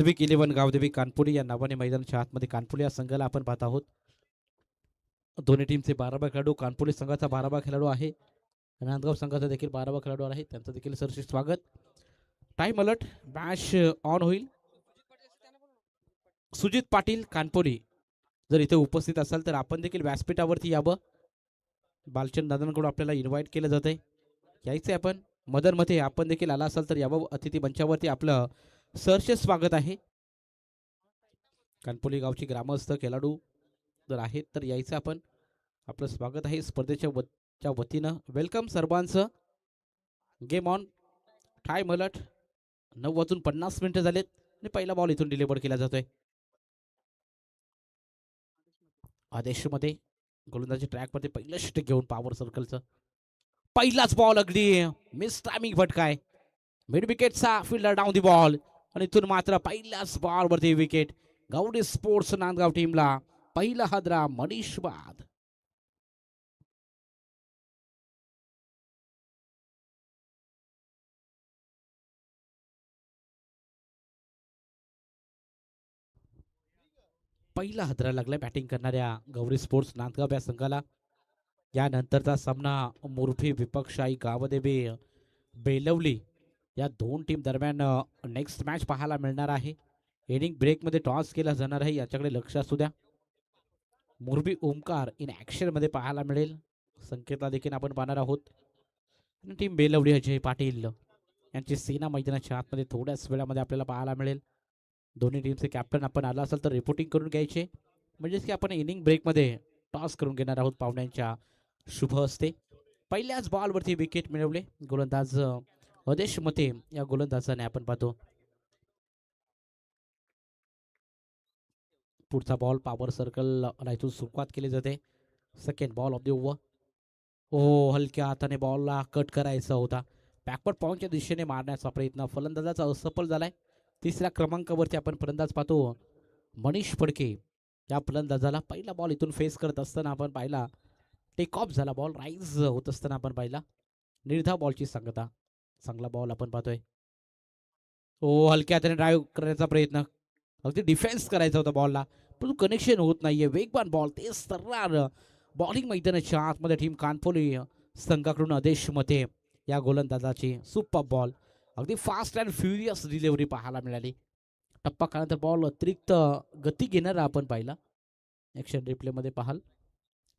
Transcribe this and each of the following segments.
गावदेवी 11 गावदेवी कानपुरी या नावाने मैदानाच्या आतमध्ये कानपुरी या संघाला आपण पाहत आहोत. दोन्ही टीमचे 12 खेळाडू, कानपुरी संघाचा 12 खेळाडू आहे, नांदगाव संघाचा देखील 12 खेळाडू आहे. त्यांचं देखील सरशी स्वागत. टाइम अलर्ट, मॅच ऑन होईल. सुजित पाटील कानपुरी जर इथे उपस्थित असाल तर आपण देखील व्यासपीठावरती यावं. बालचंद दादांकडून आपल्याला इन्व्हाइट केलं जात आहे, यायचं आपण. मदरमध्ये आपण देखील आला असाल तर यावं. अतिथी मंचावरती आपलं सहर्ष स्वागत आहे. कानपुरी गावची ग्रामस्थ खेळाडू जर आहेत तर यायचं आपण. आपलं स्वागत आहे स्पर्धेच्या वतीनं. वेलकम सर्वांचं. Game on. Time alert. 9:50 झालेत आणि पहिला बॉल इथून डिलिव्हर केला जातोय. आदेशमध्ये गोलंदाजी ट्रॅकमध्ये पहिलं षटक घेऊन पॉवर सर्कलचं पहिलाच बॉल अगदी मिस टायमिंग फटकाय. मिड विकेटचा फिल्डर डाऊन दी बॉल आणि इथून मात्र पहिल्याच बॉलवरती विकेट. गावडे स्पोर्ट्स नांदगाव टीमला पहिला हादरा मनीष बाद. पहिला हादरा लागलाय बॅटिंग करणाऱ्या गौरी स्पोर्ट्स नांदगाव या संघाला. यानंतरचा सामना मुरफी विपक्षाई गावदेवी बेलवली या दोन टीम दरम्यान नेक्स्ट मॅच पाहायला मिळणार आहे. इनिंग ब्रेकमध्ये टॉस केला जाणार आहे, याच्याकडे लक्ष असू द्या. मुरबी ओमकार इन ॲक्शनमध्ये पाहायला मिळेल. संकेतला देखील आपण पाहणार आहोत. टीम बेलवली अजय पाटील यांची सेना मैदानाच्या आतमध्ये थोड्याच वेळामध्ये आपल्याला पाहायला मिळेल. दोन्ही टीमचे कॅप्टन आपण आला असाल तर रिपोर्टिंग करून घ्यायचे, म्हणजेच की आपण इनिंग ब्रेकमध्ये टॉस करून घेणार आहोत पाहुण्यांच्या शुभ हस्ते. पहिल्याच बॉलवरती विकेट मिळवले गोलंदाज अदेश मते या गोलंदाजाने आपण पाहतो. पुढचा बॉल पॉवर सर्कल इथून सुरुवात केली जाते. Second ball of the over. ओ, हलक्या हाताने बॉलला कट करायचा होता. बॅकवर्ड पॉईंटच्या दिशेने मारण्याचा प्रयत्न फलंदाजाचा असफल झालाय. तिसऱ्या क्रमांकावरती आपण फलंदाज पाहतो मनीष फडके. या फलंदाजाला पहिला बॉल इथून फेस करत असताना आपण पाहिला टेक ऑफ झाला. बॉल राईज होत असताना आपण पाहिला निर्धाव बॉलची सांगता. चांगला बॉल आपण पाहतोय. ओ, हलक्या हाताने ड्राईव्ह करण्याचा प्रयत्न, अगदी डिफेन्स करायचा होता बॉलला, पण कनेक्शन होत नाहीये. वेगवान बॉल, तेच तर्रार बॉलिंग मैदानाच्या आतमध्ये टीम कानपुरी संघाकडून आदेश मते या गोलंदाजाची सुपर बॉल. अगदी फास्ट अँड फ्युरियस डिलिव्हरी पाहायला मिळाली. टप्पा काढल्यानंतर बॉल अतिरिक्त गती घेणारा आपण पाहिला. ॲक्शन रिप्लेमध्ये पाहाल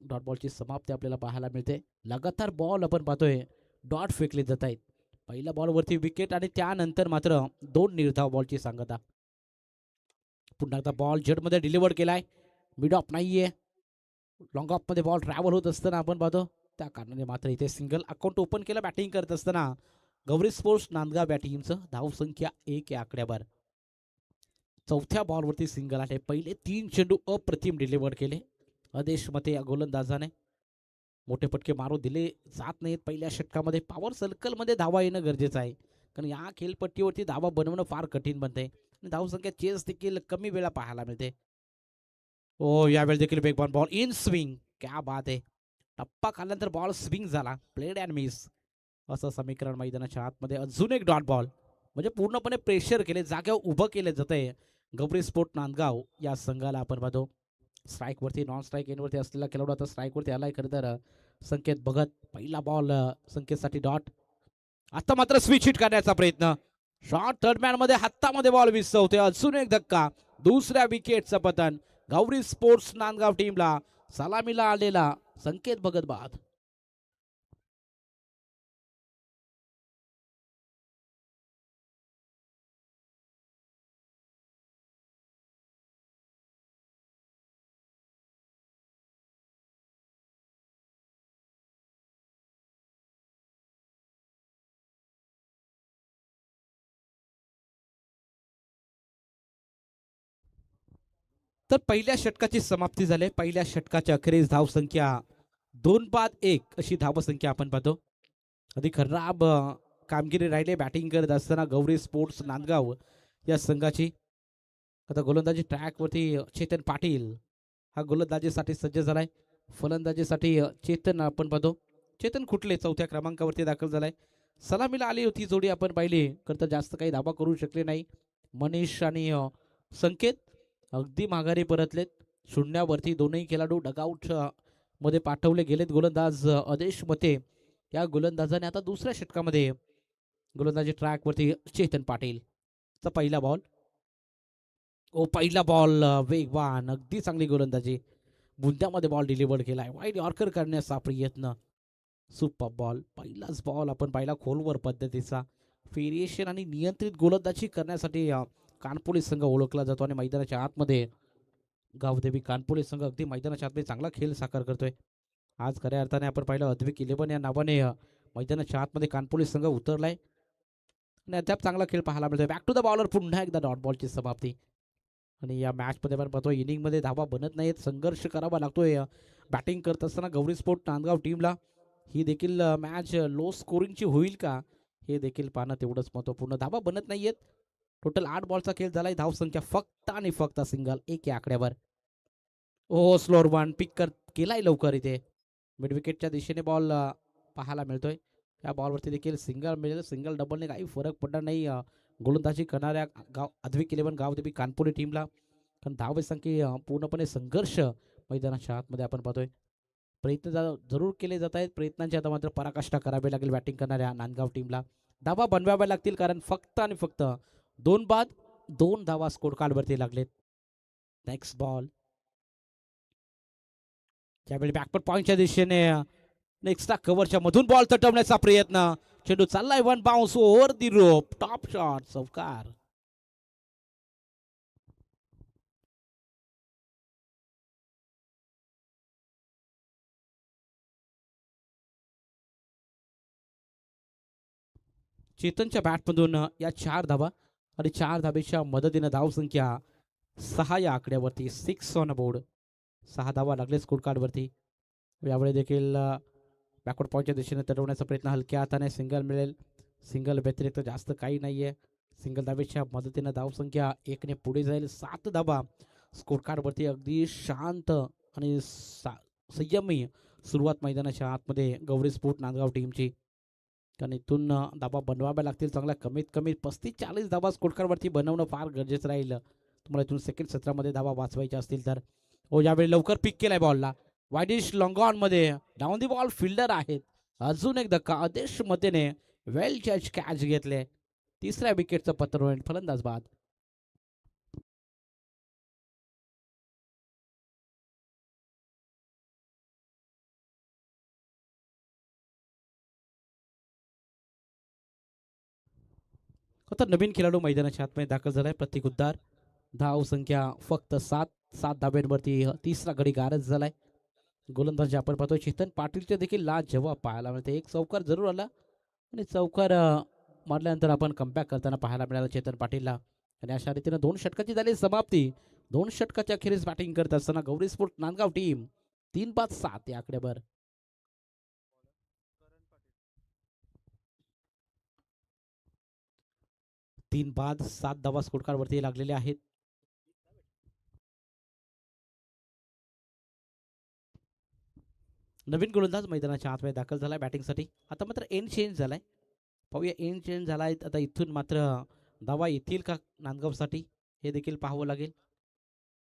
डॉट बॉलची समाप्ती आपल्याला पाहायला मिळते. लगातार बॉल आपण पाहतोय डॉट फेकले जात आहेत. पहिल्या बॉलवरती विकेट आणि त्यानंतर मात्र 2 निर्धाव बॉलची सांगता. पुन्हा एकदा बॉल जडमध्ये डिलिव्हर केलाय. मिड ऑफ नाहीये. लॉंग ऑफमध्ये बॉल ट्रॅव्हल होत असताना आपण पाहतो. त्या कारणाने मात्र इथे सिंगल अकाउंट ओपन केलं बॅटिंग करत असताना गौरी स्पोर्ट्स नांदगाव बॅटिंगचं. धावसंख्या 1 या आकड्यावर. चौथ्या बॉलवरती सिंगल आले. पहिले 3 चेंडू अप्रतिम डिलिव्हर केले आदेश मते या गोलंदाजाने. मोठे फटके मारू दिले जात नाहीत पहिल्या षटकामध्ये. पॉवर सर्कलमध्ये धावा येणं गरजेचं आहे, कारण या खेळपट्टीवरती धावा बनवणं फार कठीण बनते. धावसंख्या चेस देखील कमी वेळा पाहायला मिळते. ओ, यावेळी देखील वेगवान बॉल इन स्विंग. क्या बात आहे. टप्पा खाल्ल्यानंतर बॉल स्विंग झाला. प्लेड अँड मिस असं समीकरण मैदानाच्या आतमध्ये. अजून एक डॉट बॉल, म्हणजे पूर्णपणे प्रेशर केले, जागेवर उभं केलं जात आहे गौरी स्पोर्ट नांदगाव या संघाला आपण पाहतो. स्ट्राईकवरती नॉन स्ट्राईक एंडवरती असलेला खेळाडू आता स्ट्राईकवरती आलाय. खरं तर संकेत बघत पहिला बॉल संकेतसाठी डॉट. आता मात्र स्विच हिट करण्याचा प्रयत्न. शॉर्ट दरम्यान मध्ये हातामध्ये बॉल विसवते. अजून एक धक्का. दुसऱ्या विकेटचं पतन. गौरी स्पोर्ट्स नांदगाव टीमला सलामीला आलेला संकेत भगत बाद. तर पहिल्या षटकाची समाप्ती झाली. पहिल्या षटकाच्या अखेरीस धावसंख्या 2-1 अशी धावसंख्या आपण पाहतो. अधिक खराब कामगिरी राहिले बॅटिंग करत असताना गौरी स्पोर्ट्स नांदगाव या संघाची. आता गोलंदाजी ट्रॅकवरती चेतन पाटील हा गोलंदाजीसाठी सज्ज झालाय. फलंदाजीसाठी चेतन आपण पाहतो. चेतन कुठले 4थ्या क्रमांकावरती दाखल झालाय. सलामीला आली होती जोडी आपण पाहिली, तर जास्त काही धावा करू शकले नाही. मनीष आणि संकेत अगदी माघारी परतलेत. शून्यावरती दोनही खेळाडू डगआउट मध्ये पाठवले गेलेत. गोलंदाज आदेश मते या गोलंदाजाने आता दुसऱ्या षटकामध्ये गोलंदाजी ट्रॅकवरती चेतन पाटील चा पहिला बॉल. पहिला बॉल वेगवान अगदी चांगली गोलंदाजी. बुंद्यामध्ये बॉल डिलिव्हर केलाय. वाईड यॉर्कर करण्याचा प्रयत्न. Super ball. पहिलाच बॉल आपण पाहिला खोलवर पद्धतीचा. व्हेरिएशन आणि नियंत्रित गोलंदाजी करण्यासाठी कानपुली संघ ओळखला जातो आणि मैदानाच्या आतमध्ये गावदेवी कानपुली संघ अगदी मैदानाच्या आतमध्ये चांगला खेळ साकार करतोय. आज खऱ्या अर्थाने आपण पाहिलं अद्विक 11 या नावाने मैदानाच्या आतमध्ये कानपुली संघ उतरलाय आणि अद्याप चांगला खेळ पाहायला मिळतोय. Back to the bowler. पुन्हा एकदा डॉट बॉलची समाप्ती. आणि या मॅचमध्ये आपण पाहतो इनिंगमध्ये धावा बनत नाहीत. संघर्ष करावा लागतोय बॅटिंग करत असताना गौरी स्पोर्ट नांदगाव टीमला. ही देखील मॅच लो स्कोरिंगची होईल का हे देखील पाहणं तेवढंच महत्त्वपूर्ण. धावा बनत नाहीयेत. टोटल 8 बॉलचा खेळ झालाय. धावसंख्या फक्त आणि फक्त सिंगल 1 या आकड्यावर. स्लोअर वन पिक केलाय लवकर इथे. मिड विकेटच्या दिशेने बॉल पाहायला मिळतोय. या बॉलवरती देखील सिंगल मिळेल. सिंगल डबलने काही फरक पडणार नाही गोलंदाजी करणाऱ्या अद्विक 11 गावदेवी कानपुली टीमला. कारण धावसंख्या पूर्णपणे संघर्ष मैदानाच्या आतमध्ये आपण पाहतोय. प्रयत्न जरूर केले जात आहेत. प्रयत्नांची आता मात्र पराकाष्ठा करावी लागेल बॅटिंग करणाऱ्या नांदगाव टीमला. धावा बनवाव्या लागतील कारण फक्त आणि फक्त 2 बाद 2 धावा स्कोर कार्डवरती लागलेत. Next ball. त्यावेळी बॅकवर्ड पॉइंटच्या दिशेने नेक्स्ट कव्हरच्या मधून बॉल तटवण्याचा प्रयत्न. चेंडू चाललाय वन बाउन्स ओव्हर दी रोप. टॉप शॉट चौकार. चेतनच्या बॅटमधून या 4 धावा आणि 4 धाबेच्या मदतीनं धावसंख्या 6 या आकड्यावरती. 6 ऑन बोर्ड. 6 धावा लागले स्कोर कार्डवरती. यावेळी देखील बॅकवर्ड पॉईंटच्या दिशेने तटवण्याचा प्रयत्न. हलक्या हाताने सिंगल मिळेल. सिंगल व्यतिरिक्त जास्त काही नाहीये. सिंगल धावेच्या मदतीनं धावसंख्या 1 ने पुढे जाईल. 7 धावा स्कोर कार्डवरती. अगदी शांत आणि संयमी सुरुवात मैदानाच्या आतमध्ये गौरी स्पोर्ट नांदगाव टीमची. कारण इथून धाबा बनवाव्या लागतील. चांगल्या कमीत कमी 35-40 धाबा स्कोर कार्डवरती बनवणं फार गरजेचं राहील तुम्हाला इथून सेकंड सत्रामध्ये धाबा वाचवायच्या असतील तर. यावेळी लवकर पिक केलाय बॉलला. वाईडिश लॉंग ऑन मध्ये डाऊन दी बॉल फिल्डर आहेत. अजून एक धक्का. आदेश मतेने वेल जज कॅच घेतले. तिसऱ्या विकेटचं पत्र होईल. फलंदाज बाद. आता नवीन खेळाडू मैदानाच्या आतमध्ये दाखल झालाय. प्रतीक उद्दार. धाव संख्या फक्त 7 धाब्यांवरती तिसरा गडी गारज झालाय. गोलंदाजी आपण पाहतोय चेतन पाटीलचे देखील लाजवाब पाहायला मिळते. एक चौकार जरूर आला आणि चौकार मारल्यानंतर आपण कमबॅक करताना पाहायला मिळालं चेतन पाटीलला. आणि अशा रीतीनं 2 षटकाची झाली समाप्ती. 2 षटकाच्या अखेरीस बॅटिंग करत असताना गौरी स्पोर्ट नांदगाव टीम 3 बाद 7 या आकड्यावर. 3 बाद 7 धावा स्कोर कार्डवरती लागलेले आहेत. नवीन गोलंदाज मैदानाच्या आतमध्ये दाखल झालाय बॅटिंगसाठी. आता मात्र एंड चेंज झालाय. पाहूया एंड चेंज झालाय. आता इथून मात्र धावा येतील का नांदगावसाठी हे देखील पाहावं लागेल.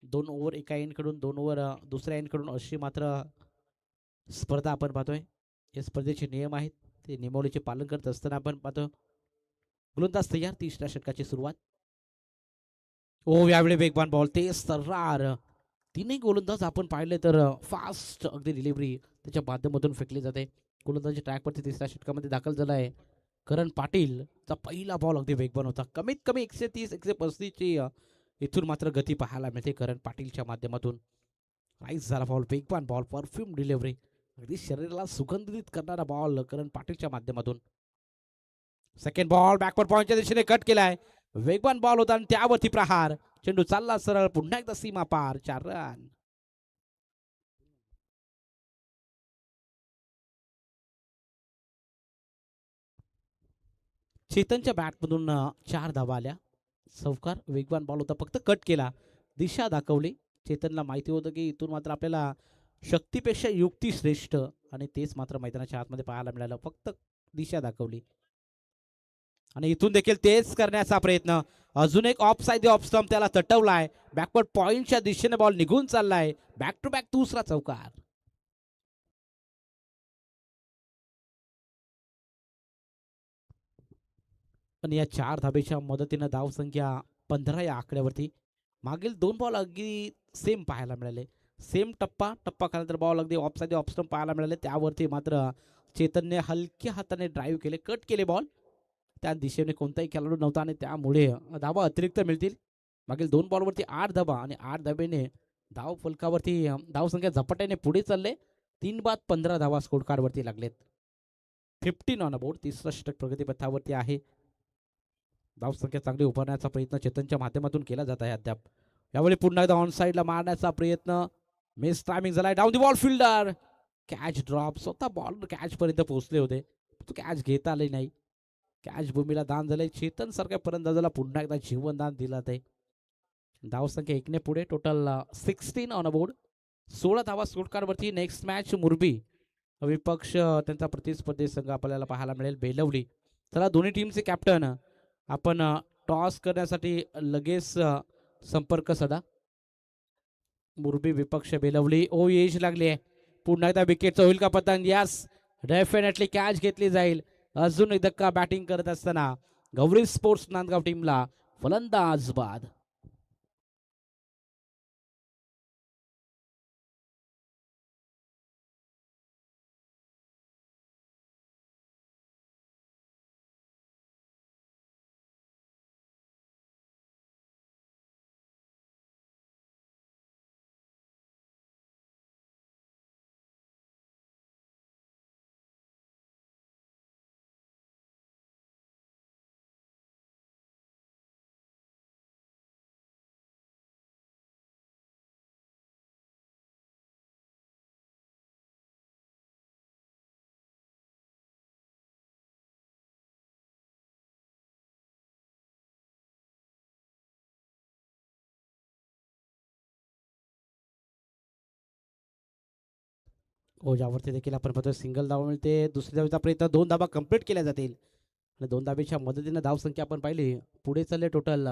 2 ओव्हर एका एंडकडून 2 ओव्हर दुसऱ्या एंडकडून अशी मात्र स्पर्धा आपण पाहतोय. हे स्पर्धेचे नियम आहेत. ते नियमावलीचे पालन करत असताना आपण पाहतो गोलंदाज तयार. तिसऱ्या षटकाची सुरुवात. यावेळी वेगवान बॉल. ते सर्रार. 3ही गोलंदाज आपण पाहिले तर फास्ट अगदी डिलिव्हरी त्याच्या माध्यमातून फेकली जाते. गोलंदाजी ट्रॅकवरती तिसऱ्या षटकामध्ये दाखल झाला आहे. करण पाटीलचा पहिला बॉल अगदी वेगवान होता. कमीत कमी 130-135 ची इथून मात्र गती पाहायला मिळते करण पाटीलच्या माध्यमातून. राईस झाला बॉल. वेगवान बॉल. Perfume delivery. अगदी शरीराला सुगंधित करणारा बॉल करण पाटीलच्या माध्यमातून. सेकंड बॉल बॅकवर्ड पॉइंटच्या दिशेने कट केलाय. वेगवान बॉल होता आणि त्यावरती प्रहार. चेंडू चालला सरळ. पुन्हा एकदा सीमा पार. 4 रन. चेतनच्या बॅटमधून 4 धावा आल्या. चौकार. वेगवान बॉल होता. फक्त कट केला. दिशा दाखवली. चेतनला माहिती होतं की इथून मात्र आपल्याला शक्तीपेक्षा युक्ती श्रेष्ठ आणि तेच मात्र मैदानाच्या आतमध्ये पाहायला मिळालं. फक्त दिशा दाखवली आणि इथून देखील तेच करण्याचा प्रयत्न. अजून एक ऑफ साईड ऑफ स्टंप त्याला तटवलाय. बॅकवर्ड पॉइंटच्या दिशेने बॉल निघून चाललाय. बॅक टू बॅक दुसरा चौकार. पण या 4 धाबेच्या मदतीनं धावसंख्या 15 या आकड्यावरती. मागील 2 बॉल अगदी सेम पाहायला मिळाले. सेम टप्पा खाल्यानंतर बॉल अगदी ऑफ साईड ऑफ स्टंप पाहायला मिळाले. त्यावरती मात्र चेतनने हलक्या हाताने ड्राईव्ह केले, कट केले बॉल. त्या दिशेने कोणताही खेळाडू नव्हता आणि त्यामुळे धाबा अतिरिक्त मिळतील. मागील 2 बॉलवरती 8 धाबा आणि 8 धाब्याने धाव फलकावरती धावसंख्या झपाट्याने पुढे चालले. 3 बाद 15 धावा स्कोर कार्डवरती लागलेत. 15 ऑन बोर्ड. तिसरा षटक प्रगतीपथावरती आहे. धावसंख्या चांगली उभारण्याचा प्रयत्न चेतनच्या माध्यमातून केला जात आहे अद्याप. यावेळी पुन्हा एकदा ऑन साईडला मारण्याचा प्रयत्न. मिस टायमिंग झालाय. Down the ball fielder. Catch drop. स्वतः बॉल कॅच पर्यंत पोहोचले होते, तो कॅच घेता आले नाही. कॅच भूमीला दान झालंय. चेतन सारख्या फलंदाजाला पुन्हा एकदा जीवनदान दिलं ते. धावसंख्या 1 ने पुढे. Total 16 on board. 16 धावा स्कोर कार्डवरती. नेक्स्ट मॅच मुरबी विपक्ष त्यांचा प्रतिस्पर्धी संघ आपल्याला पाहायला मिळेल बेलवली. चला दोन्ही टीमचे कॅप्टन आपण टॉस करण्यासाठी लगेच संपर्क साधा. मुरबी विपक्ष बेलवली. ओ एज लागली आहे. पुन्हा एकदा विकेटचं होईल का पतंग? यस, डेफिनेटली कॅच घेतली जाईल. अजून एक धक्का बॅटिंग करत असताना गौरी स्पोर्ट्स नांदगाव टीमला फलंदाज बाद. हो, यावरती देखील आपण पाहतो सिंगल धावा मिळते. दुसऱ्या धावेचा प्रयत्न. 2 धावा कंप्लीट केल्या जातील आणि 2 धावेच्या मदतीने धावसंख्या आपण पाहिली पुढे चालले. Total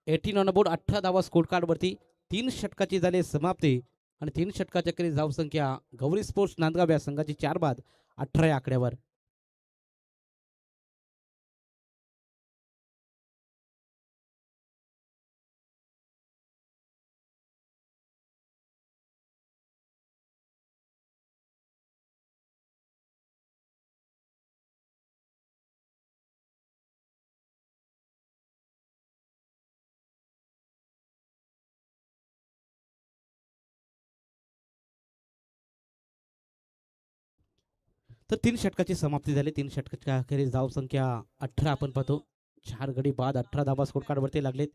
18 on board. 18 धावा स्कोर कार्डवरती. 3 षटकाची झाली समाप्ती आणि 3 षटकाच्या खेळी धावसंख्या गौरी स्पोर्ट्स नांदगाव या संघाची 4 बाद 18 या आकड्यावर. तर 3 षटकाची समाप्ती झाली. 3 षटकाच्या अखेरीस धावसंख्या 18 आपण पाहतो. 4 गडी बाद 18 धावा स्कोर कार्डवरती लागलेत.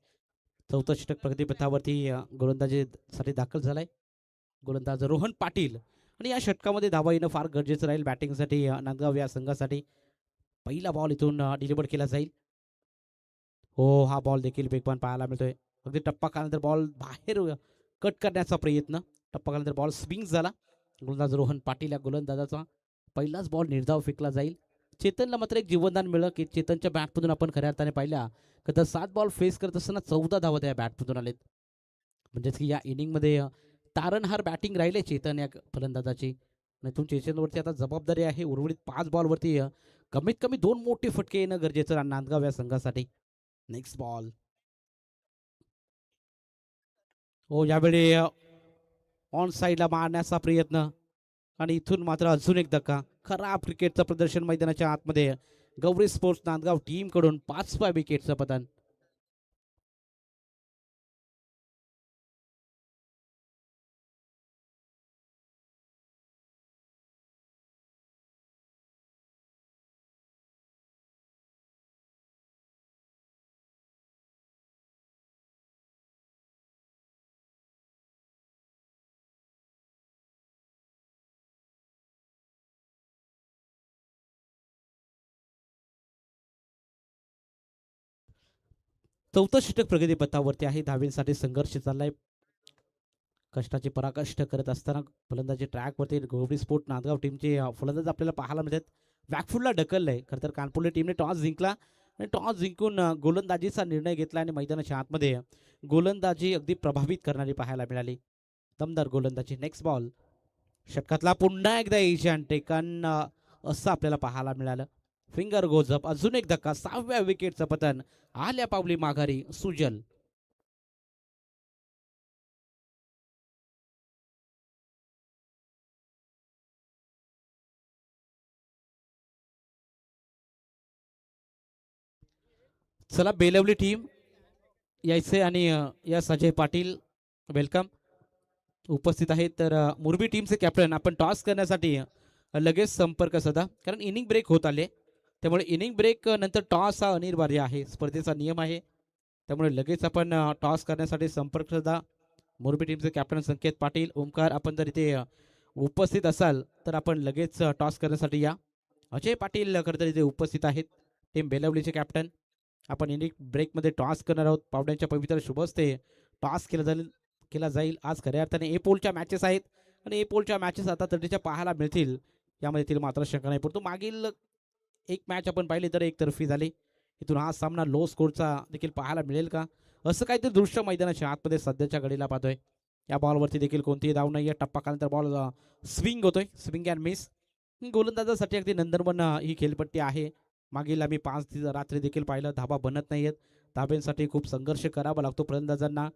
चौथं षटक प्रगतीपथावरती गोलंदाजीसाठी दाखल झालाय गोलंदाज रोहन पाटील. आणि या षटकामध्ये धावा येणं फार गरजेचं राहील बॅटिंगसाठी नांदगाव या संघासाठी. पहिला बॉल इथून डिलिव्हर केला जाईल. हो, हा बॉल देखील वेगवान पाहायला मिळतोय. अगदी टप्पा खाल्यानंतर बॉल बाहेर कट करण्याचा प्रयत्न. टप्पा खाल्यानंतर बॉल स्विंग झाला. गोलंदाज रोहन पाटील या गोलंदाजाचा पहिलाच बॉल निर्धाव फेकला जाईल. चेतनला मात्र एक जीवनदान मिळलं की चेतनच्या बॅटमधून आपण खऱ्या अर्थाने पाहिल्या तर 7 बॉल फेस करत असताना 14 धावा त्या बॅटमधून आलेत. म्हणजेच की या इनिंगमध्ये तारणहार बॅटिंग राहिले चेतन या फलंदाजाची. आणि चेतनवरती आता जबाबदारी आहे. उर्वरित 5 बॉलवरती कमीत कमी 2 मोठे फटके येणं गरजेचं आहे नांदगाव या संघासाठी. Next ball. हो, यावेळी ऑन साईडला मारण्याचा प्रयत्न आणि इथून मात्र अजून एक धक्का. खराब क्रिकेटचं प्रदर्शन मैदानाच्या आतमध्ये गौरी स्पोर्ट्स नांदगाव टीम कडून 5व्या विकेटचं पतन. चौथं षटक प्रगती पथावरती आहे. धावींसाठी संघर्ष चाललाय. कष्टाची पराकष्ट करत असताना फलंदाजी ट्रॅकवरती गौरी स्पोर्ट नांदगाव टीमचे फलंदाज आपल्याला पाहायला मिळतात. बॅकफुटला ढकललंय. खरं तर कानपुले टीमने टॉस जिंकला. आणि टॉस जिंकून गोलंदाजीचा निर्णय घेतला आणि मैदानाच्या आतमध्ये गोलंदाजी अगदी प्रभावित करणारी पाहायला मिळाली. दमदार गोलंदाजी. नेक्स्ट बॉल षटकातला पुन्हा एकदा एशियन टेकन असं आपल्याला पाहायला मिळालं. Finger goes up. अजून एक धक्का. 6व्या विकेटचं पतन. आल्या पावली माघारी सुजल. चला बेलवली टीम यायचे आणि यस अजय पाटील वेलकम उपस्थित आहेत. तर मुरबी टीमचे कॅप्टन आपण टॉस करण्यासाठी लगेच संपर्क साधा, कारण इनिंग ब्रेक होत आले. त्यामुळे इनिंग ब्रेक नंतर टॉस हा अनिवार्य आहे, स्पर्धेचा नियम आहे. त्यामुळे लगेच आपण टॉस करण्यासाठी संपर्क साधा. मुरबी टीमचे कॅप्टन संकेत पाटील, ओमकार आपण जर इथे उपस्थित असाल तर आपण लगेच टॉस करण्यासाठी या. अजय पाटील खरं तर इथे उपस्थित आहेत, टीम बेलवलीचे कॅप्टन. आपण इनिंग ब्रेकमध्ये टॉस करणार आहोत. पावड्यांच्या पवित्र शुभ हस्ते टॉस केला जाईल. आज खऱ्या अर्थाने ए पोलच्या मॅचेस आहेत आणि ए पोलच्या मॅचेस आता तटीच्या पाहायला मिळतील, यामध्ये तील मात्र शंका नाही. परंतु मागील एक मॅच आपण पाहिली तर एकतर्फी झाली. इथून हा सामना लो स्कोरचा देखील पाहायला मिळेल का, असं काहीतरी दृश्य मैदानाच्या आतमध्ये सध्याच्या घडीला पाहतोय. या बॉलवरती देखील कोणतीही धाव नाही आहे. टप्पा काल्यानंतर बॉल स्विंग होतोय, स्विंग अँड मिस. गोलंदाजासाठी अगदी नंदनवन ही खेळपट्टी आहे. मागील आम्ही 5 रात्री देखील पाहिलं, धाबा बनत नाही आहेत. धाब्यांसाठी खूप संघर्ष करावा लागतो फलंदाजांना.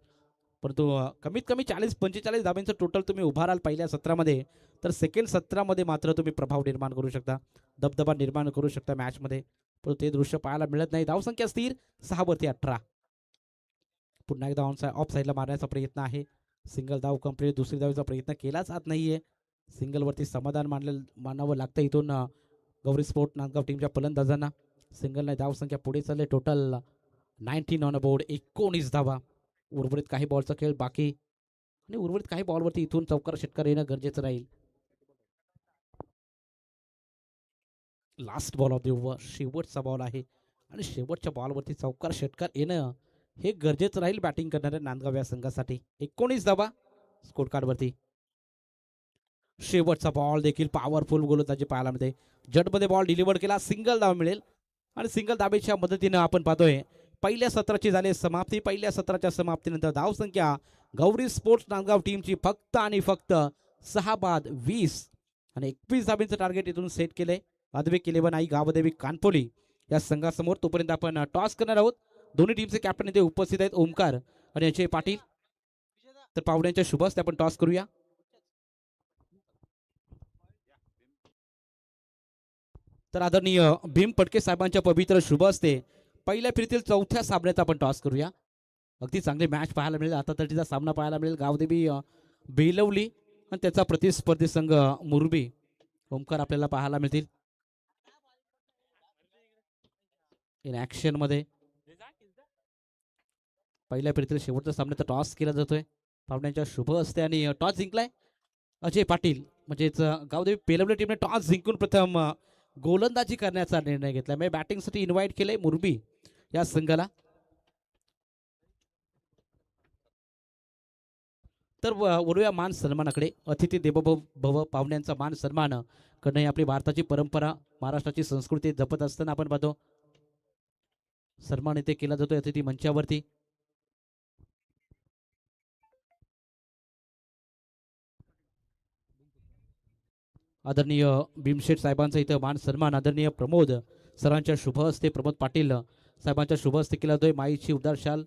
परंतु कमीत कमी 40-45 धाब्यांचं टोटल तुम्ही उभाराल पहिल्या सत्रामध्ये, तर सेकंड सत्रामध्ये मात्र तुम्ही प्रभाव निर्माण करू शकता, दबदबा निर्माण करू शकता मॅचमध्ये. परंतु ते दृश्य पाहायला मिळत नाही. धावसंख्या स्थिर 6वरती 18. पुन्हा एकदा ऑफ साईडला मारण्याचा प्रयत्न आहे. सिंगल धाव कंप्लीट. दुसरी धावेचा प्रयत्न केलाच जात नाहीये. सिंगलवरती समाधान मानावं लागतं इथून गौरी स्पोर्ट नांदगाव टीमच्या फलंदाजांना. सिंगल नाही, धावसंख्या पुढे चालले. टोटल 19 ऑन अ बोर्ड, 19 धावा. उर्वरित काही बॉलचा खेळ बाकी आणि उर्वरित काही बॉलवरती इथून चौकार षटकार येणं गरजेचं राहील. Last ball of the over, शेवटचा बॉल आहे आणि शेवटच्या बॉलवरती चौकार षटकार येणं हे गरजेचं राहील बॅटिंग करणाऱ्या नांदगाव या संघासाठी. 19 धावा स्कोर कार्डवरती. शेवटचा बॉल देखील पॉवरफुल गोलंदाजी पाहायला मिळते. जटमध्ये बॉल डिलिव्हर केला, सिंगल धाव मिळेल आणि सिंगल धाबेच्या मदतीनं आपण पाहतोय पहिल्या सत्राची झाली समाप्ती. पहिल्या सत्राच्या समाप्तीनंतर धावसंख्या गौरी स्पोर्ट्स नांदगाव टीमची फक्त आणि फक्त 6 बाद 20 आणि 21 धाब्यांचं टार्गेट इथून सेट केलंय. अद्विक 11 आई गावदेवी कानपोली या संघासमोर. तोपर्यंत आपण टॉस करणार आहोत. दोन्ही टीमचे कॅप्टन इथे उपस्थित आहेत, ओमकार आणि अजय पाटील. तर पाहुण्यांच्या शुभ हस्ते आपण टॉस करूया. तर आदरणीय भीम पटके साहेबांच्या पवित्र शुभ हस्ते पहिल्या फेरीतील 4थ्या सामन्यात आपण टॉस करूया. अगदी चांगली मॅच पाहायला मिळेल. आता तटीचा सामना पाहायला मिळेल. गावदेवी बेलवली आणि त्याचा प्रतिस्पर्धी संघ मुरबी ओमकार आपल्याला पाहायला मिळतील इन ऍक्शन मध्ये. पहिल्या फेरीतील शेवटचा सामन्याचा टॉस केला जातोय पाहुण्यांच्या शुभ हस्ते आणि टॉस जिंकलाय अजय पाटील. म्हणजेच गावदेवी बेलवली टीमने टॉस जिंकून प्रथम गोलंदाजी करण्याचा निर्णय घेतला. म्हणजे बॅटिंगसाठी इन्व्हाइट केलंय मुरबी या संघाला. तर वरूया मान सन्मानाकडे. अतिथी देवो भव, पाहुण्यांचा मान सन्मान करणं ही आपली भारताची परंपरा, महाराष्ट्राची संस्कृती जपत असताना आपण पाहतो सन्मान इथे केला जातोय अतिथी मंचावरती. आदरणीय भीमशेठ साहेबांचा इथं मान सन्मान आदरणीय प्रमोद सरांच्या शुभ हस्ते, प्रमोद पाटील साहेबांच्या शुभ हस्ते केला जातोय. माईची उबदार शाल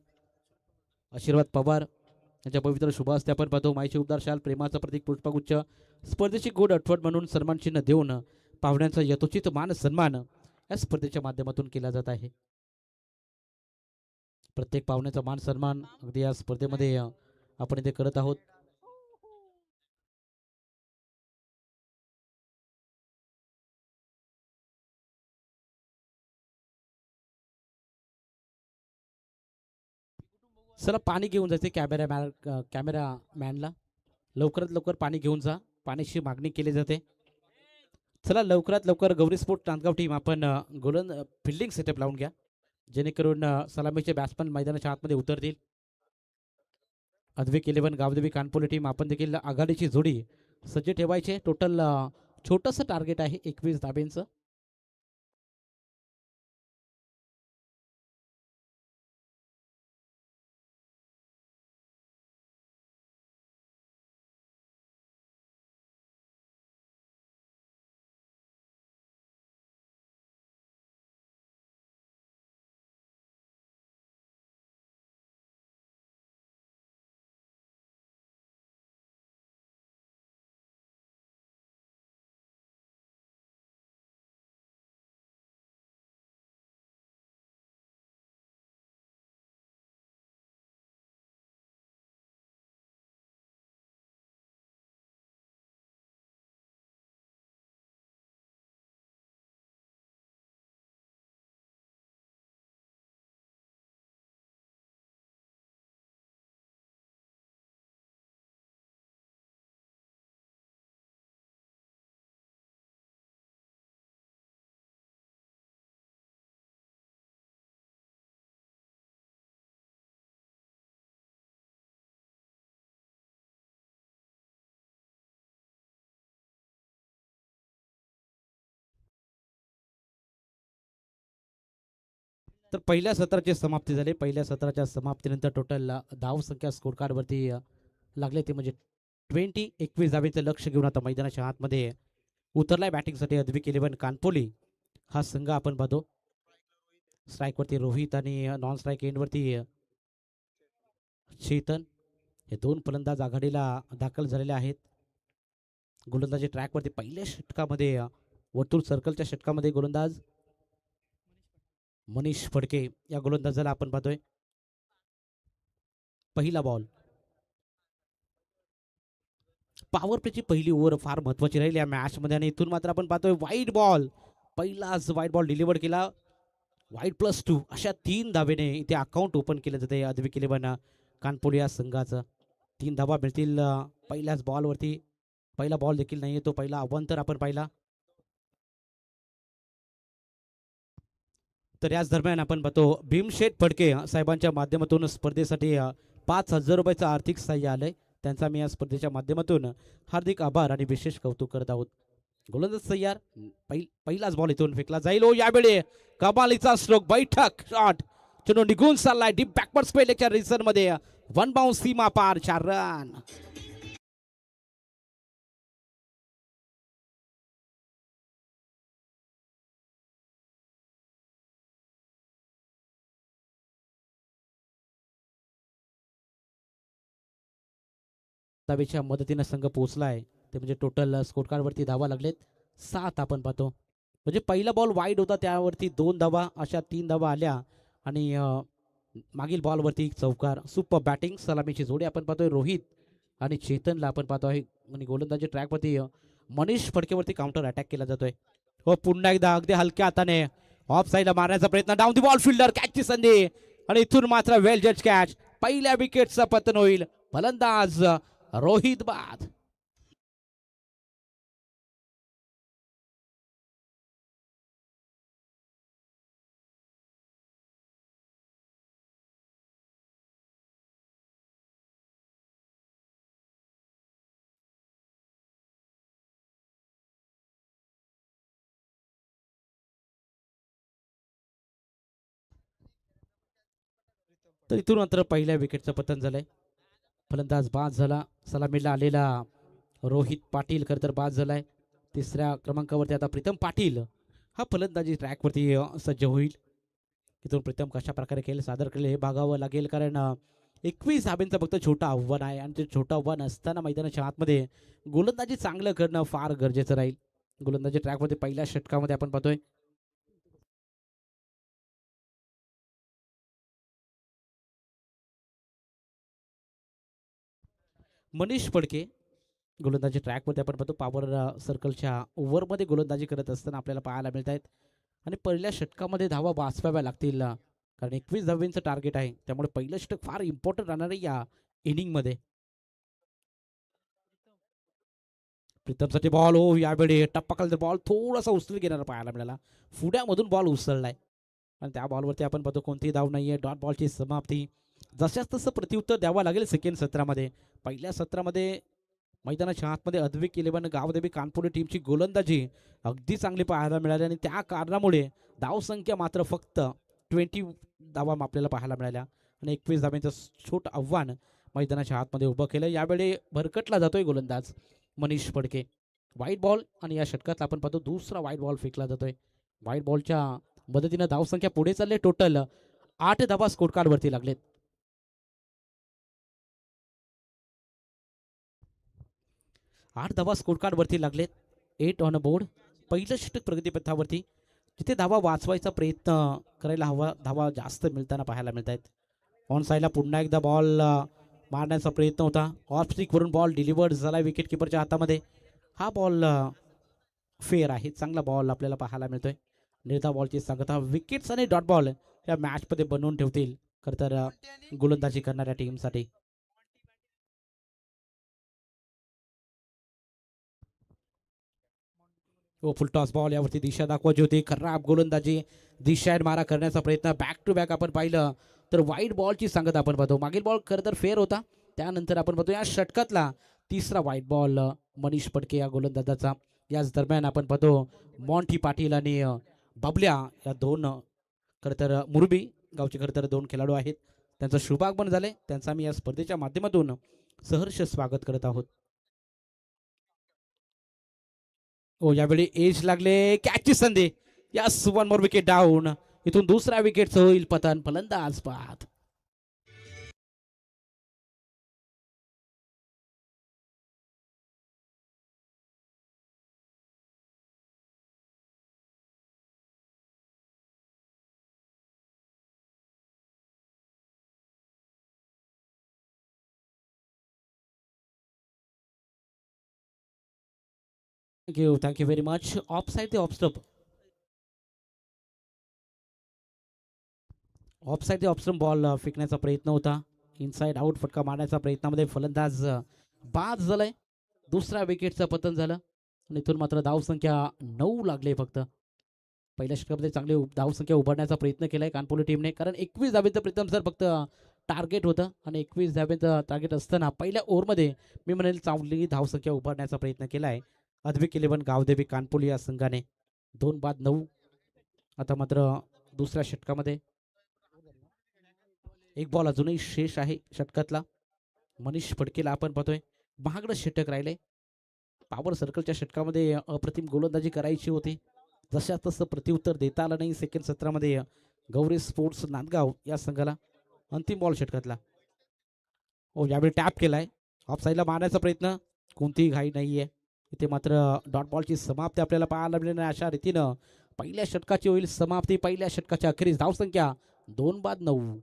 आशीर्वाद पवार यांच्या पवित्र शुभ हस्ते आपण पाहतो माईची उबदार शाल, प्रेमाचं प्रतीक पुष्पगुच्छ, स्पर्धेची गोड आठवण म्हणून सन्मान चिन्ह देऊन पाहुण्यांचा यथोचित मान सन्मान या स्पर्धेच्या माध्यमातून केला जात आहे. प्रत्येक पाहुण्याचा मान सन्मान अगदी या स्पर्धेमध्ये आपण इथे करत आहोत. चला पाणी घेऊन जायचे कॅमेरा मॅनला. लवकरात लवकर पाणी घेऊन जा, पाण्याची मागणी केली जाते. चला लवकरात लवकर गौरी स्पोर्ट नांदगाव टीम आपण फिल्डिंग सेटअप लावून घ्या, जेणेकरून सलामीचे बॅट्समन मैदानाच्या आतमध्ये उतरतील. अद्विक 11 गावदेवी कानपोली टीम आपण देखील आघाडीची जोडी सज्ज ठेवायचे. टोटल छोटंसं टार्गेट आहे 21 धाब्यांचं. तर पहिल्या सत्राची समाप्ती झाली. पहिल्या सत्राच्या समाप्तीनंतर टोटल धाव संख्या स्कोर कार्डवरती लागले ते म्हणजे 21 धावेचं लक्ष घेऊन आता मैदानाच्या आतमध्ये उतरलाय बॅटिंगसाठी अद्विक इलेव्हन कानपोली हा संघ आपण पाहतो. स्ट्राईकवरती रोहित आणि नॉन स्ट्राईक एंडवरती चेतन हे दोन फलंदाज आघाडीला दाखल झालेले आहेत. गोलंदाजी ट्रॅकवरती पहिल्या षटकामध्ये वर्तुळ सर्कलच्या षटकामध्ये गोलंदाज मनीष फडके या गोलंदाजाला आपण पाहतोय. पहिला बॉल पॉवर प्लेची पहिली ओव्हर फार महत्वाची राहील या मॅच मध्ये आणि इथून मात्र आपण पाहतोय वाईट बॉल. पहिलाच वाईट बॉल डिलिव्हर केला. वाईट +2 अशा 3 धावेने इथे अकाउंट ओपन केलं जाते अद्विक इलेव्हन कानपोली या संघाचं. 3 धावा मिळतील पहिल्याच बॉलवरती. पहिला बॉल देखील नाहीये तो पहिला आव्हान तर आपण पाहिला. तर याच दरम्यान आपण पाहतो भीमशेठ फडके साहेबांच्या माध्यमातून स्पर्धेसाठी 5,000 रुपयाचं आर्थिक सहाय्य आलंय. त्यांचा मी या स्पर्धेच्या माध्यमातून हार्दिक आभार आणि विशेष कौतुक करत आहोत. गोलंदाज तयार. पहिलाच बॉल इथून फेकला जाईल. ओ यावेळी कमालीचा स्ट्रोक बैठक शॉट चेंडू निघून चाललाय डीप बॅकवर्ड स्पेलच्या रिझन मध्ये 1 बाउन्स सीमा पार 4 रन. धावेच्या मदतीनं संघ पोहोचलाय ते म्हणजे टोटल स्कोर कार्डवरती धावा लागलेत 7 आपण पाहतो. म्हणजे पहिला बॉल वाईड होता त्यावरती 2 धावा अशा 3 धावा आल्या आणि मागील बॉलवरती चौकार. सुपर बॅटिंग सलामीची जोडी आपण पाहतोय रोहित आणि चेतनला आपण पाहतोय आणि गोलंदाजी ट्रॅकवरती मनीष फडकेवरती काउंटर अटॅक केला जातोय. हो पुन्हा एकदा अगदी हलक्या हाताने ऑफ साईडला मारण्याचा प्रयत्न. डाऊन दी बॉल फिल्डर कॅचची संधी आणि इथून मात्र वेल जज कॅच. पहिल्या विकेटचं पतन होईल. फलंदाज रोहित बाद. तर इथून मात्र पहिल्या विकेटचं पतन झालंय. फलंदाज बाद झाला. सलामीला आलेला रोहित पाटील खरं तर बाद झालाय. तिसऱ्या क्रमांकावरती आता प्रीतम पाटील हा फलंदाजी ट्रॅकवरती सज्ज होईल. इथून प्रीतम कशा प्रकारे खेळ सादर केले हे बघावं लागेल कारण 21 धाब्यांचं फक्त छोटं आव्हान आहे आणि ते छोटं आव्हान असताना मैदानाच्या आतमध्ये गोलंदाजी चांगलं करणं फार गरजेचं राहील. गोलंदाजी ट्रॅकवरती पहिल्या षटकामध्ये आपण पाहतोय मनीष फडके गोलंदाजी ट्रॅकवरती आपण पाहतो पॉवर सर्कलच्या ओव्हरमध्ये गोलंदाजी करत असताना आपल्याला पाहायला मिळत आहेत आणि पहिल्या षटकामध्ये धावा वाचवाव्या लागतील कारण 21 धाव्यांचं टार्गेट आहे. त्यामुळे पहिलं षटक फार इम्पॉर्टंट राहणार आहे या इनिंगमध्ये. प्रीतमसाठी बॉल हो यावेळी टप्पा बॉल थोडासा उचलून घेणार पाहायला मिळाला. पुढ्यामधून बॉल उचललाय आणि त्या बॉलवरती आपण पाहतो कोणतीही धाव नाहीये. डॉट बॉलची समाप्ती. जशाच तसं प्रत्युत्तर द्यावं लागेल सेकंड सत्रामध्ये. पहिल्या सत्रामध्ये मैदानाच्या आतमध्ये अद्विक इलेव्हन गावदेवी कानपुरी टीमची गोलंदाजी अगदी चांगली पाहायला मिळाली आणि त्या कारणामुळे धावसंख्या मात्र फक्त 20 धावा आपल्याला पाहायला मिळाल्या आणि 21 धाव्यांचं छोट आव्हान मैदानाच्या आतमध्ये उभं केलं. यावेळी भरकटला जातोय गोलंदाज मनीष फडके. व्हाईट बॉल आणि या षटकात आपण पाहतो दुसरा व्हाईट बॉल फेकला जातोय. व्हाईट बॉलच्या मदतीनं धावसंख्या पुढे चालले. टोटल 8 धावा स्कोर कार्डवरती लागलेत. 8 धावा स्कोर कार्डवरती लागलेत. 8 ऑन अ बोर्ड. पहिलं षटक प्रगतीपथावरती जिथे धावा वाचवायचा प्रयत्न करायला हवा धावा जास्त मिळताना पाहायला मिळत आहेत. ऑन साईडला पुन्हा एकदा बॉल मारण्याचा प्रयत्न होता. ऑफ स्टिकवरून बॉल डिलिव्हर्ड झाला विकेट किपरच्या हातामध्ये. हा बॉल फेअर आहे. चांगला बॉल आपल्याला पाहायला मिळतोय. निर्धा बॉलची सांगता विकेट्स आणि डॉट बॉल या मॅचमध्ये बनवून ठेवतील खरं तर गोलंदाजी करणाऱ्या टीमसाठी. फुल टॉस बॉल यावरती दिशा दाखवायची होती. खराब गोलंदाजी दिशा मारा करण्याचा प्रयत्न. बॅक टू बॅक आपण पाहिलं तर वाईट बॉलची सांगत आपण पाहतो. मागील बॉल खरं तर फेअर होता. त्यानंतर आपण पाहतो या षटकातला तिसरा वाईट बॉल मनीष फडके या गोलंदाजाचा. याच दरम्यान आपण पाहतो मॉन्टी पाटील आणि बबल्या या दोन खरं तर मुरबी गावचे खरं तर 2 खेळाडू आहेत. त्यांचं शुभागमन झाले. त्यांचं आम्ही या स्पर्धेच्या माध्यमातून सहर्ष स्वागत करत आहोत. हो, यावेळी एज लागले, कॅचची संधी. Yes, one more wicket down. इथून दुसऱ्या विकेटचं होईल पतन. फलंदाज बाद. Thank you very much. Of side ते ऑफ स्टंप. ऑफ साईड ते ऑफ स्टंप बॉल फेकण्याचा प्रयत्न होता. इनसाइड आउट फटका मारण्याचा प्रयत्नामध्ये फलंदाज बाद झालाय. दुसऱ्या विकेटचं पतन झालं आणि इथून मात्र धावसंख्या 9 लागले फक्त. पहिल्या षटकामध्ये चांगली धावसंख्या उभारण्याचा प्रयत्न केलाय कानपुली टीमने, कारण 21 धावेचं प्रीतम सर फक्त टार्गेट होतं आणि 21 धावेचं टार्गेट असताना पहिल्या ओव्हरमध्ये मी म्हणेल चांगली धावसंख्या उभारण्याचा प्रयत्न केलाय अद्विक 11 गावदेवी कानपुली या संघाने. 2-9. आता मात्र दुसऱ्या षटकामध्ये एक बॉल अजूनही शेष आहे षटकातला. मनीष फडकेला आपण पाहतोय महागडं षटक राहिले. पॉवर सर्कलच्या षटकामध्ये अप्रतिम गोलंदाजी करायची होती, जशा तसं प्रत्युत्तर देता आलं नाही. सेकंड सत्रामध्ये गौरी स्पोर्ट्स नांदगाव या संघाला अंतिम बॉल षटकातला. हो, यावेळी टॅप केलाय. ऑफ साईडला मारण्याचा प्रयत्न, कोणतीही घाई नाहीये इथे. मात्र डॉट बॉलची समाप्ती आपल्याला पाहायला मिळेल नाही. अशा रीतीनं पहिल्या षटकाची होईल समाप्ती. पहिल्या षटकाच्या अखेरीस धावसंख्या 2-9.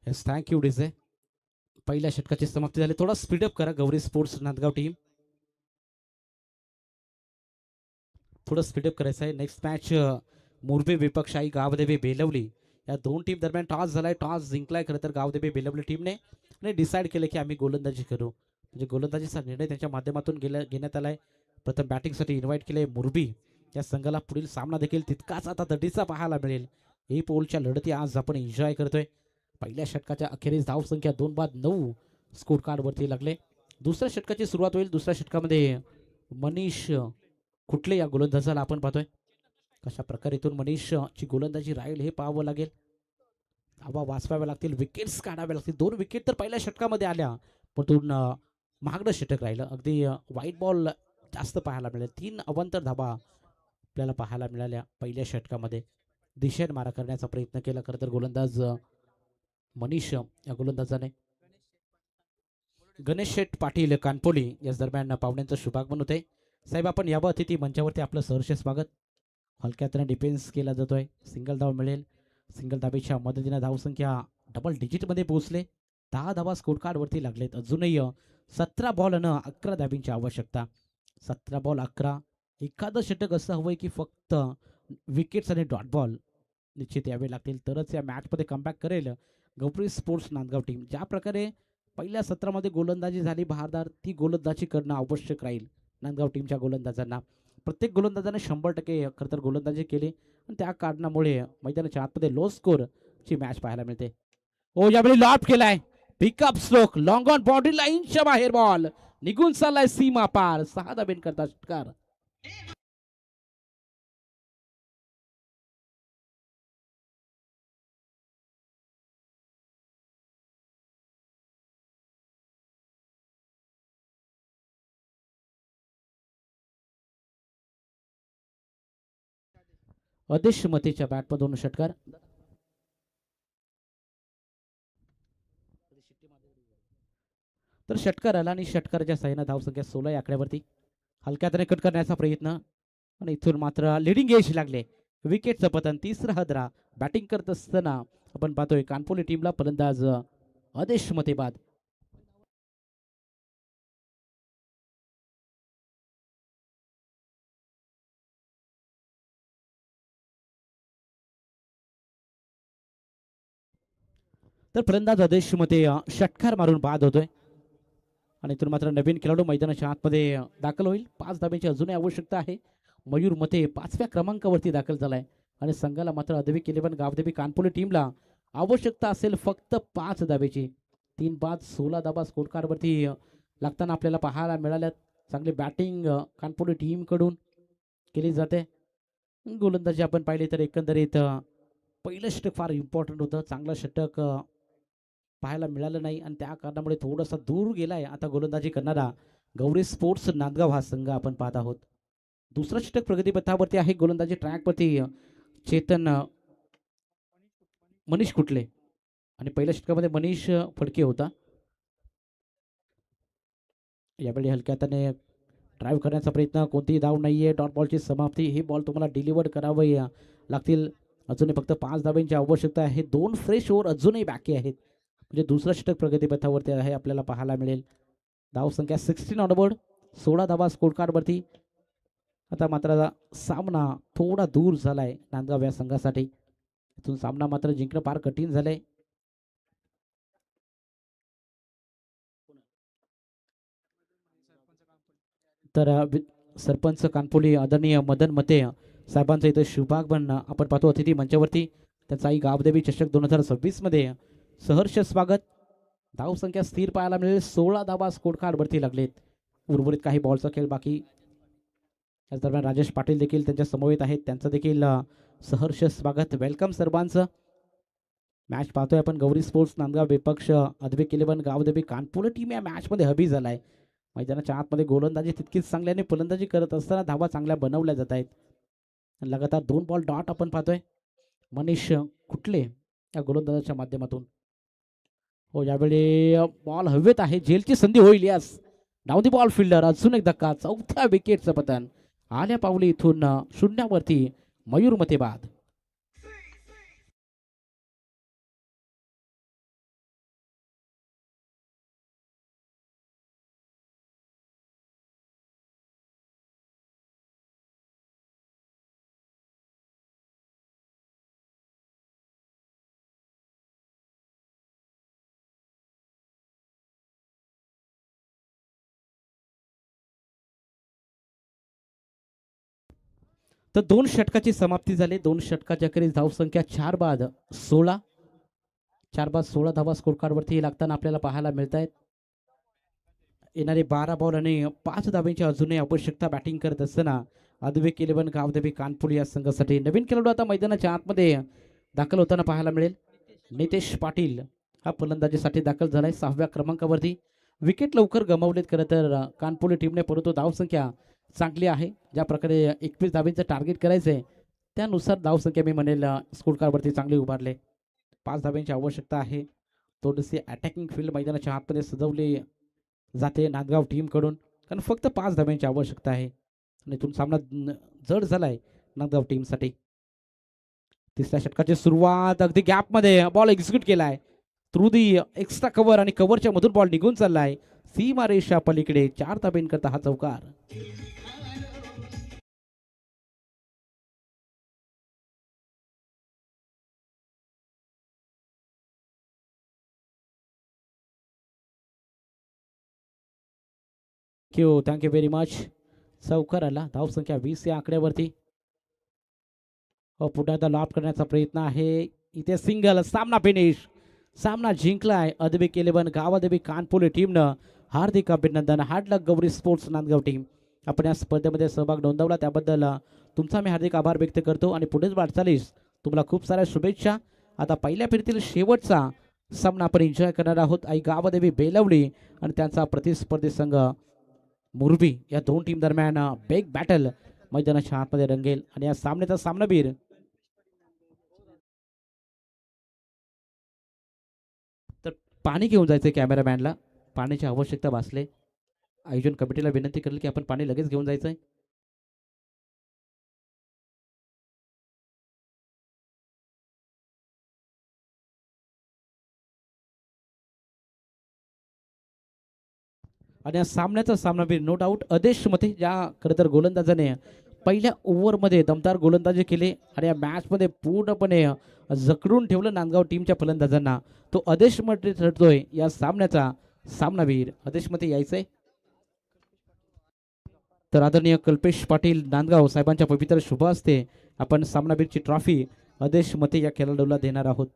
Yes, thank you DJ. पहिल्या षटकाची समाप्ती झाली. थोडा स्पीडअप करा गौरी स्पोर्ट्स नांदगाव टीम. थोडं स्पीडअप करायचं आहे. नेक्स्ट मॅच मुरबी विपक्षाई गावदेवी बेलवली या दोन टीम दरम्यान टॉस झालाय. टॉस जिंकलाय खरं तर गावदेवी बेलवली टीमने आणि डिसाईड केलं की आम्ही गोलंदाजी करू. म्हणजे गोलंदाजीचा निर्णय त्यांच्या माध्यमातून घेण्यात आलाय. प्रथम बॅटिंगसाठी इन्व्हाइट केले मुरबी या संघाला. पुढील सामना देखील तितकाच आता दडीचा पाहायला मिळेल. ही पोलच्या लढती आज आपण एन्जॉय करतोय. पहिल्या षटकाच्या अखेरीस धावसंख्या 2-9 स्कोर कार्डवरती लागले. दुसऱ्या षटकाची सुरुवात होईल. दुसऱ्या षटकामध्ये मनीष कुठले या गोलंदाजाला आपण पाहतोय. कशा प्रकारे इथून मनीषची गोलंदाजी राहील हे पाहावं लागेल. धावा वाचवाव्या लागतील, विकेट्स काढाव्या लागतील. 2 विकेट तर पहिल्या षटकामध्ये आल्या, पण महागडं षटक राहिलं. अगदी वाईट बॉल जास्त पाहायला मिळाले. 3 अवांतर धावा आपल्याला पाहायला मिळाल्या पहिल्या षटकामध्ये. दिशेने मारा करण्याचा प्रयत्न केला खरं तर गोलंदाज मनीष या गोलंदाजाने. गणेश शेठ पाटील कानपोली याच दरम्यान पाहुण्यांचं शुभागमन होते. साहेब, आपण यावं अतिथी मंचावरती. आपलं सहर्ष स्वागत. हलक्यातनं डिफेन्स केला जातोय. सिंगल धाव मिळेल. सिंगल धाबेच्या मदतीने धावसंख्या डबल डिजिटमध्ये पोहोचले. 10 धावा स्कोर कार्डवरती लागलेत. अजूनही 17 बॉल आणि 11 धाबींची आवश्यकता. 17 बॉल 11. एखादं षटक असं हवंय की फक्त विकेट्स आणि डॉट बॉल निश्चित यावे लागतील, तरच या मॅचमध्ये कमबॅक करेल गौरी स्पोर्ट्स नांदगाव टीम. ज्या प्रकारे पहिल्या सत्रामध्ये गोलंदाजी झाली बहारदार, ती गोलंदाजी करणं आवश्यक राहील नांदगाव टीमच्या गोलंदाजांना. प्रत्येक गोलंदाजाने 100% खरं तर गोलंदाजी केली आणि त्या कारणामुळे मैदानाच्या आतमध्ये लो स्कोर ची मॅच पाहायला मिळते. ओ, यावेळी लॉफ्ट केलाय. Pickup stroke long on boundary लाईनच्या बाहेर बॉल निघून चाललाय सीमा पार. 6 धाबेन करता षटकार. अदेश मतेच्या बॅटमधून षटकार. तर षटकार आला आणि षटकाराच्या साह्यानं धावसंख्या 16 या आकड्यावरती. हलक्यात कट करण्याचा प्रयत्न आणि इथून मात्र लिडिंग एज लागले. विकेटचं पतन. तिसरा हदरा. बॅटिंग करत असताना आपण पाहतोय कानपोली टीमला फलंदाज आदेश मते बाद. तर फलंदाज आदेश मध्ये षटकार मारून बाद होतोय आणि इथून मात्र नवीन खेळाडू मैदानाच्या आतमध्ये दाखल होईल. 5 धाब्यांची अजूनही आवश्यकता आहे. मयूर मते 5व्या क्रमांकावरती दाखल झालाय आणि संघाला मात्र अद्विक 11 गावदेवी कानपुले टीमला आवश्यकता असेल फक्त 5 धाब्याची. 3 बाद 16 धाबा स्कोर कार्डवरती लागताना आपल्याला पाहायला मिळाल्यात. चांगली बॅटिंग कानपुले टीम कडून केली जाते. गोलंदाजी आपण पाहिली तर एकंदरीत पहिलं षटक फार इम्पॉर्टंट होतं. चांगलं षटक पाहायला मिळालं नाही आणि त्या कारणामुळे थोडासा दूर गेलाय आता गोलंदाजी करणारा गौरी स्पोर्ट्स नांदगाव हा संघ आपण पाहत आहोत. दुसरा षटक प्रगतीपथावरती आहे. गोलंदाजी ट्रॅकवरती चेतन मनीष कुटले आणि पहिल्या षटकामध्ये मनीष फडके होता. यावेळी हलक्या हाताने ड्राईव्ह करण्याचा प्रयत्न, कोणतीही धाव नाहीये. डॉट बॉलची समाप्ती. हे बॉल तुम्हाला डिलिव्हर करावे लागतील. अजूनही फक्त 5 धाब्यांची आवश्यकता आहे. 2 फ्रेश ओव्हर अजूनही बाकी आहेत. म्हणजे दुसरा षटक प्रगतीपथावरती आहे आपल्याला पाहायला मिळेल. धाव संख्या 16 ऑनबोर्ड, 16 धाबा स्कोर कार्डवरती. आता मात्र सामना थोडा दूर झालाय नांदगाव या संघासाठी. इथून सामना मात्र जिंकणं फार कठीण झालंय. तर सरपंच कानपुली आदरणीय मदन मते साहेबांचं इथं शुभागमन आपण पाहतो अतिथी मंचावरती. त्याचा आई गावदेवी चषक 2026 मध्ये सहर्ष स्वागत. धाव संख्या स्थिर पाहायला मिळेल. 16 धाबा स्कोर कार्डवरती लागलेत. उर्वरित काही बॉलचा खेळ बाकी. त्याच दरम्यान राजेश पाटील देखील त्यांच्या समवेत आहेत. त्यांचं देखील सहर्ष स्वागत. वेलकम सर्वांचं. मॅच पाहतोय आपण. गौरी स्पोर्ट्स नांदगाव विपक्ष अद्विक 11 गावदेवी कानपुले टीम या मॅच मध्ये हबी झालाय. मैदानाच्या आतमध्ये गोलंदाजी तितकीच चांगल्याने फलंदाजी करत असताना धावा चांगल्या बनवल्या जात आहेत. लगातार 2 बॉल डॉट आपण पाहतोय मनीष कुटले या गोलंदाजाच्या माध्यमातून. हो, यावेळी बॉल हवेत आहे. झेलची संधी होईल. Yes, down the ball fielder. अजून एक धक्का. 4थ्या विकेटचं पतन. आल्या पावली इथून शून्यावरती मयूर मते बाद. तर 2 षटकाची समाप्ती झाली. 2 षटकाच्या अखेरीस धाव संख्या 4 बाद 16. 4 बाद 16 धावा स्कोर कार्डवरती लागताना आपल्याला पाहायला मिळत आहेत. येणारे 12 बॉल आणि 5 धाब्यांची अजूनही आवश्यकता बॅटिंग करत असताना अद्विक 11 गावदेवी कानपुले या संघासाठी नवीन खेळाडू आता मैदानाच्या आतमध्ये दाखल होताना पाहायला मिळेल. नितेश पाटील हा फलंदाजीसाठी दाखल झालाय 6व्या क्रमांकावरती. विकेट लवकर गमावलेत खरं तर कानपुले टीमने, परंतु धाव संख्या चांगली आहे. ज्या प्रकारे 21 धाब्यांचं टार्गेट करायचंय त्यानुसार धाव संख्या मी म्हणेल स्कोर कार्डवरती चांगली उभारले. 5 धाब्यांची आवश्यकता आहे. थोडीशी अटॅकिंग फील्ड मैदानाच्या आतमध्ये सजवली जाते नांदगाव टीम कडून, कारण फक्त 5 धाब्यांची आवश्यकता आहे आणि इथून सामना जड झालाय नांदगाव टीमसाठी. तिसऱ्या षटकाची सुरुवात. अगदी गॅपमध्ये बॉल एक्झिक्यूट केलाय थ्रू दी एक्स्ट्रा कव्हर आणि कव्हरच्या मधून बॉल निघून चाललाय सीमा रेषा पलीकडे. 4 धाब्यांकरता हा चौकार. Thank you very much. चौकार आला. धाव संख्या 20 या आकड्यावरती. पुन्हा एकदा लॉप करण्याचा प्रयत्न आहे. इथे सिंगल. सामना फिनिश. सामना जिंकलाय अद्विक 11 गावदेवी कानपुले टीमनं. हार्दिक अभिनंदन. हार्ड लक गौरी स्पोर्ट्स नांदगाव टीम. आपण या स्पर्धेमध्ये सहभाग नोंदवला त्याबद्दल तुमचा मी हार्दिक आभार व्यक्त करतो आणि पुढेच वाटचालीस तुम्हाला खूप साऱ्या शुभेच्छा. आता पहिल्या फेरीतील शेवटचा सामना आपण एन्जॉय करणार आहोत. आई गावदेवी बेलवली आणि त्यांचा प्रतिस्पर्धी संघ मुरबी या 2 टीम दरम्यान बिग बॅटल मैदानाच्या आतमध्ये रंगेल आणि या सामन्याचा सामनावीर तर पाणी घेऊन जायचं कॅमेरामॅनला. पाण्याची आवश्यकता भासले. आयोजन कमिटीला विनंती करेल की आपण पाणी लगेच घेऊन जायचंय. आणि या सामन्याचा सामनावीर नो डाऊट आदेश मते, ज्या खरं तर गोलंदाजाने पहिल्या ओव्हरमध्ये दमदार गोलंदाजी केली आणि या मॅचमध्ये पूर्णपणे जखडून ठेवलं नांदगाव टीमच्या फलंदाजांना. तो आदेश मते ठरतोय या सामन्याचा सामनावीर. आदेश मते यायचंय. तर आदरणीय कल्पेश पाटील नांदगाव साहेबांच्या पवित्र शुभ हस्ते आपण सामनावीरची ट्रॉफी आदेश मते या खेळाडूला देणार आहोत.